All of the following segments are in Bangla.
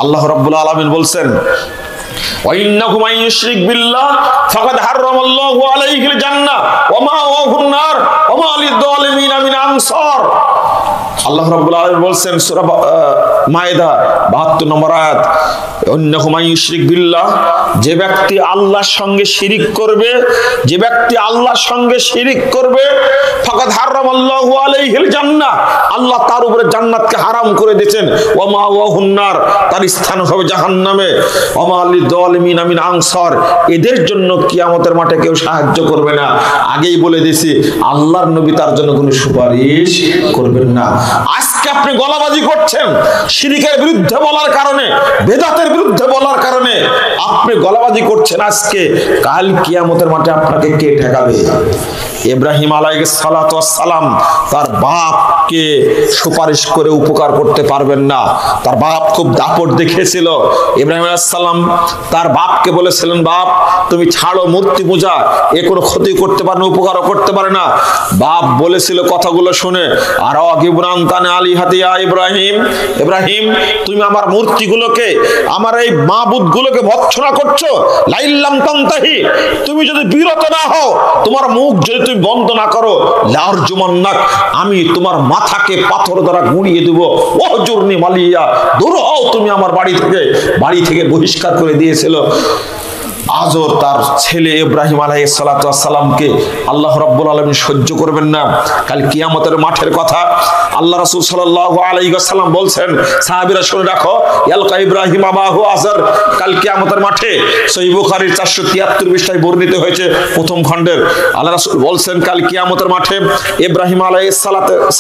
আল্লাহ রাব্বুল আলামিন বলছেন ওয়াইন্নাহু মান ইউশরিক বিল্লাহ ফাকাদ হারামাল্লাহু আলাইহিল জান্নাহ ওয়া মাওয়াহুন নার ওয়া মা লিয-যালিমিনা মিন আনসার। আল্লাহ রাব্বুল আলামিন বলছেন সূরা মায়েদা 72 নম্বর আয়াত, ওয়াইন্নাহু মান ইউশরিক বিল্লাহ, যে ব্যক্তি আল্লাহর সঙ্গে শিরিক করবে, যে ব্যক্তি আল্লাহর সঙ্গে শিরিক করবে, ফাকাদ হারামাল্লাহু আলাইহিল জান্নাহ, আল্লাহ তার উপরে জান্নাতকে হারাম করে দিয়েছেন, ওয়া মাওয়াহুন নার, তার স্থান হবে জাহান্নামে, ওয়া মা লিয-যালিমিনা মিন আনসার, এদের জন্য কিয়ামতের মাঠে কেউ সাহায্য করবে না। আগেই বলে দিয়েছি আল্লাহর নবী তার জন্য কোনো সুপারিশ করবেন না। আজকে আপনি গলাবাজি করছেন শিরকের বিরুদ্ধে বলার কারণে, বেদাতের বিরুদ্ধে বলার কারণে আপনি গলাবাজি করছেন। আজকে কাল কিয়ামতের মাঠে আপনাকে কে ঠেকাবে? ইব্রাহিম আলাইহিস সালাতু ওয়াস সালাম তার বাপকে সুপারিশ করে উপকার করতে পারবেন না। তার বাপ খুব দাপট দেখিয়েছিল। ইব্রাহিম আলাইহিস সালাম তার বাপকে বলেছিলেন, বাপ তুমি ছাড়ো মূর্তি পূজা, এ কোনো ক্ষতি করতে পারে না, উপকারও করতে পারে না। বাপ বলেছিল কথাগুলো শুনে, আর গিবরান তানে আলী হাতিয়া ইব্রাহিম, ইব্রাহিম তুমি আমার মূর্তিগুলোকে, আমার এই মাবুদগুলোকে ভৎসনা করছো, লাইল্লাম তানতাহি, তুমি যদি বিরত না হও, তোমার মুখ যদি তুমি বন্ধ না করো, লারজুমান্নাক, আমি তোমার মাথাকে পাথর দ্বারা গুঁড়িয়ে দেব, ওহজুরনি মালিয়া, দূর হও তুমি আমার বাড়ি থেকে বহিষ্কার করে দিয়েছিল। আজর তার ছেলে ইব্রাহিম আলাইহিস সালাতু ওয়াস সালামকে আল্লাহ রাব্বুল আলামিন সহ্য করবেন না। কাল কিয়ামতের মাঠের কথা আল্লাহ রাসূল সাল্লাল্লাহু আলাইহি ওয়াসাল্লাম বলছেন, সাহাবীরা শুনে রাখো, ইয়ালকা ইব্রাহিম আবাহু আজর, কাল কিয়ামতের মাঠে সহিহ বুখারীর 473 পৃষ্ঠায় বর্ণিত হয়েছে প্রথম খণ্ডের। আল্লাহ রাসূল বলছেন কাল কিয়ামতের মাঠে ইব্রাহিম আলাইহিস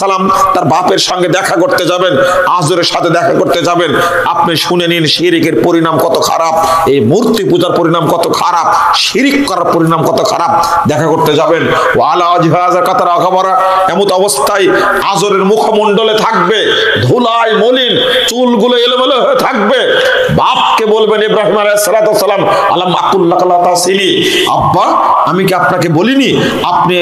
সালাম তার বাপের সঙ্গে দেখা করতে যাবেন, আজরের সাথে দেখা করতে যাবেন। আপনি শুনে নিন শিরকের পরিণাম কত খারাপ, এই মূর্তি পূজার পরিণাম কত খারাপ, শিরিক করার পরিণাম কত খারাপ। দেখা করতে যাবেন, ওয়ালা আজহাজা কাতারা খাবারা, এমত অবস্থায় আজরের মুখমণ্ডলে থাকবে ধুলায় মলিন, চুলগুলো এলোমেলো হয়ে থাকবে। বাপকে বলবেন ইব্রাহিম আলাইহিস সালাতু ওয়াস সালাম, আলাম আকুল লাকা লা তাসিলি, আব্বা আমি কি আপনাকে বলিনি আপনি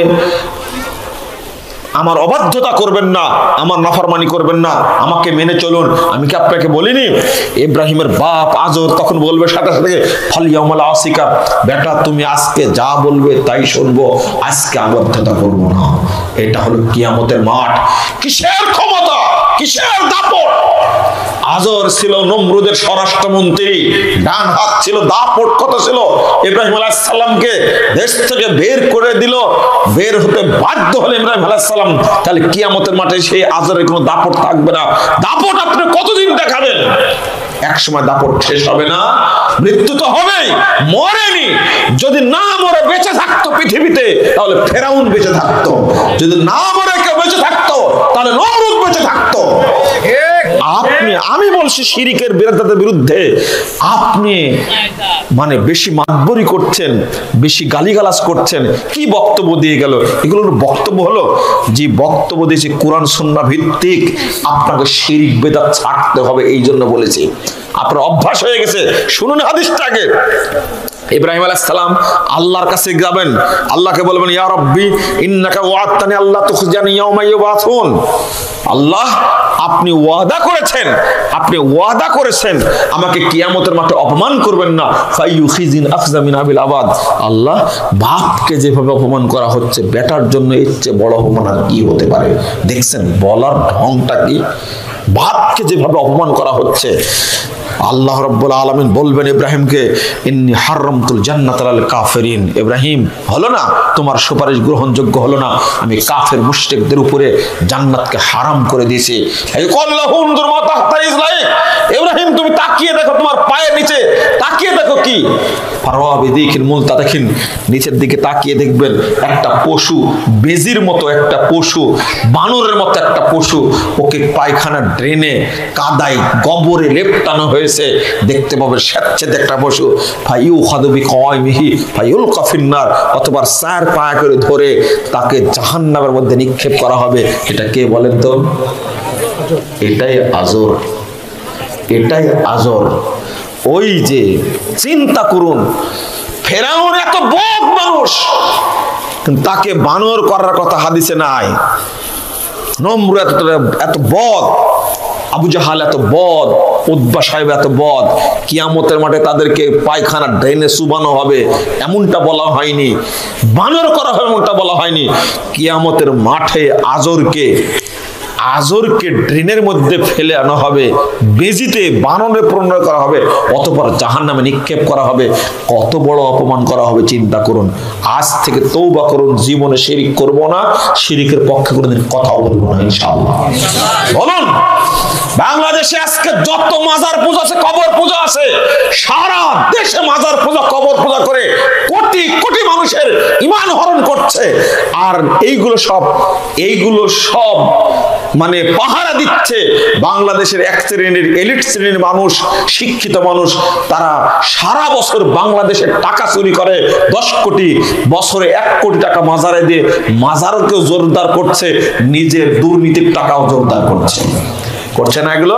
আমার অবাধ্যতা করবেন না, আমার নাফরমানি করবেন না, আমাকে মেনে চলুন, আমি কি আপনাকে বলিনি? ইব্রাহিমের বাপ আজর তখন বলবে সাথে সাথে, ফালিয়াউমাল আসিকা, বেটা তুমি আজকে যা বলবে তাই শুনবো, আজকে অবাধ্যতা করব না। এটা হলো কিয়ামতের মাঠ। কিসের ক্ষমতা, কিসের দাপট! আজর ছিল নমরুদের স্বরাষ্ট্রমন্ত্রী, ডান হাত ছিল, দাপট কত ছিল! ইব্রাহিম আলাইহিস সালামকে দেশ থেকে বের করে দিল, বের হতে বাধ্য হলেন ইব্রাহিম আলাইহিস সালাম। তাহলে কিয়ামতের মাঠে সেই আজরের কোনো দাপট থাকবে না। দাপট আপনি কতদিন দেখাবেন? এক সময় দাপট শেষ হবে না, মৃত্যু তো হবেই। মরেনি, যদি না মরে বেঁচে থাকতো পৃথিবীতে তাহলে ফেরাউন বেঁচে থাকতো, যদি না মরে কেউ বেঁচে থাকতো তাহলে নমরুদ বেঁচে থাকতো। আমি বলছি শিরিকের বেদাতের বিরুদ্ধে আপনি মানে বেশি মাতবরি করছেন, বেশি গালিগালাজ করছেন। কি বক্তব্য দিয়ে গেল? এগুলোর বক্তব্য হলো যে বক্তব্য দিয়েছে কোরআন সুন্নাহ ভিত্তিক, আপনাকে শিরিক বেদাত ছাড়তে হবে, এই জন্য বলেছি। আপনার অভ্যাস হয়ে গেছে। শুনুন হাদিসটাকে। ইব্রাহিম আলাইহিস সালাম আল্লাহর কাছে যাবেন, আল্লাহকে বলবেন, ইয়া রাব্বি ইন্নাকা ওয়া'আদতানি আল্লা তুখজিয়ানি ইয়াওমা ইউবাসুন, আল্লাহ আপনি ওয়াদা করেছেন, আপনি ওয়াদা করেছেন আমাকে কিয়ামতের মাঠে অপমান করবেন না। ফাইয়ুখিজিন আখজা মিন আবিল আবাদ, আল্লাহ বাপকে যেভাবে অপমান করা হচ্ছে, বেটার জন্য এর চেয়ে বড় অপমান আর কি হতে পারে? দেখছেন বলার ঢংটা কি? বাপকে যেভাবে অপমান করা হচ্ছে। আল্লাহ রাব্বুল আলামিন বলবেন ইব্রাহিমকে, ইন্নী হারামতুল জান্নাত আলাল কাফিরিন, ইব্রাহিম হলো না, তোমার সুপারিশ গ্রহণযোগ্য হলো না, আমি কাফের মুশরিকদের উপরে জান্নাতকে হারাম করে দিয়েছি। এই কল্লাহু উনজুর মা তাহতা ইসরাইল, ইব্রাহিম তুমি তাকিয়ে দেখো, তোমার পায়ের নিচে তাকিয়ে দেখো। কি ফারওয়া বিদিকিল মুলতা, দেখেন নিচের দিকে তাকিয়ে দেখবেন একটা পশু, বেজির মতো একটা পশু, বানরের মতো একটা পশু, ওকে পায়খানা ড্রেনে কাদায় গোবরে লেপটানো হয়েছে, দেখতে পাবে স্বেচ্ছাতে একটা পশু। ফাইউখাযু বিকাওয়াইমিহি ফায়ুলকা ফিন্নার, অথবা চার পায়া করে ধরে তাকে জাহান্নামের মধ্যে নিক্ষেপ করা হবে। এটা কে বলেন তো? এটাই আজর, এটাই আজর। ওই যে চিন্তা করুন, ফেরাউন এত বদ মানুষ, তাকে বানর করার কথা হাদিসে নাই। নমরুদ এত বদ, আবু জাহাল এত বদ, উতবা সাহেব এত বদ, কিয়ামতের মাঠে তাদেরকে পায়খানা ড্রেনে চুবানো হবে এমনটা বলা হয়নি, বানর করা হবে এমনটা বলা হয়নি। কিয়ামতের মাঠে আজরকে ড্রেনের মধ্যে ফেলে আনা হবে, বেজিতে বানরে পরিণত করা হবে, অতঃপর জাহান্নামে নিক্ষেপ করা হবে। কত বড় অপমান করা হবে চিন্তা করুন। আজ থেকে তওবা করুন, জীবনে শিরিক করব না, শিরিকের পক্ষে কোনোদিন কথাও বলবো না ইনশাআল্লাহ। বলুন, বাংলাদেশে আজকে যত মাজার পূজা আছে, কবর পূজা আছে, সারা দেশে মাজার পূজা, কবর পূজা করে কোটি কোটি মানুষের ঈমান হরণ করছে। আর এইগুলো সব মানে পাহারা দিচ্ছে বাংলাদেশের এক শ্রেণীর এলিট শ্রেণীর মানুষ, শিক্ষিত মানুষ। তারা সারা বছর বাংলাদেশের টাকা চুরি করে 10 কোটি, বছরে 1 কোটি টাকা মাজারে দিয়ে মাজারকেও জোরদার করছে, নিজের দুর্নীতির টাকাও জোরদার করছে না এগুলো?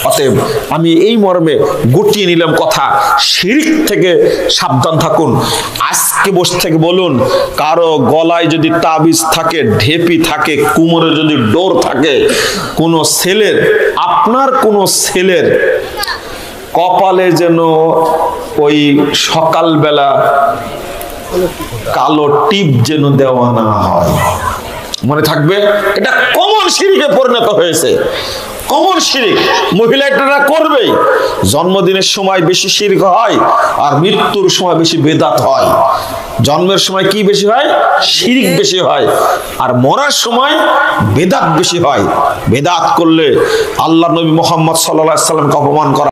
অতএব আমি এই মর্মে গুটিয়ে নিলাম কথা, শিরক থেকে সাবধান থাকুন। আজকে বসে থেকে বলুন, কারো গলায় যদি তাবিজ থাকে, ঢেপি থাকে, কোমরে যদি ডোর থাকে, কোনো ছেলের, আপনার কোনো ছেলের কপালে যেন ওই সকালবেলা কালো টিপ যেন দেওয়া না হয়, মনে থাকবে। এটা কমন শিরকে পরিণত হয়েছে, কমন শিরক। মহিলাটা করবেই। জন্মদিনের সময় বেশি শিরক হয়, আর মৃত্যুর সময় বেশি বেদাত হয়। জন্মের সময় কি বেশি হয়? শিরক বেশি হয়। আর মরার সময় বেদাত বেশি হয়। বেদাত করলে আল্লাহ নবী মুহাম্মদ সাল্লাল্লাহু আলাইহি ওয়াসাল্লামকে অপমান করা।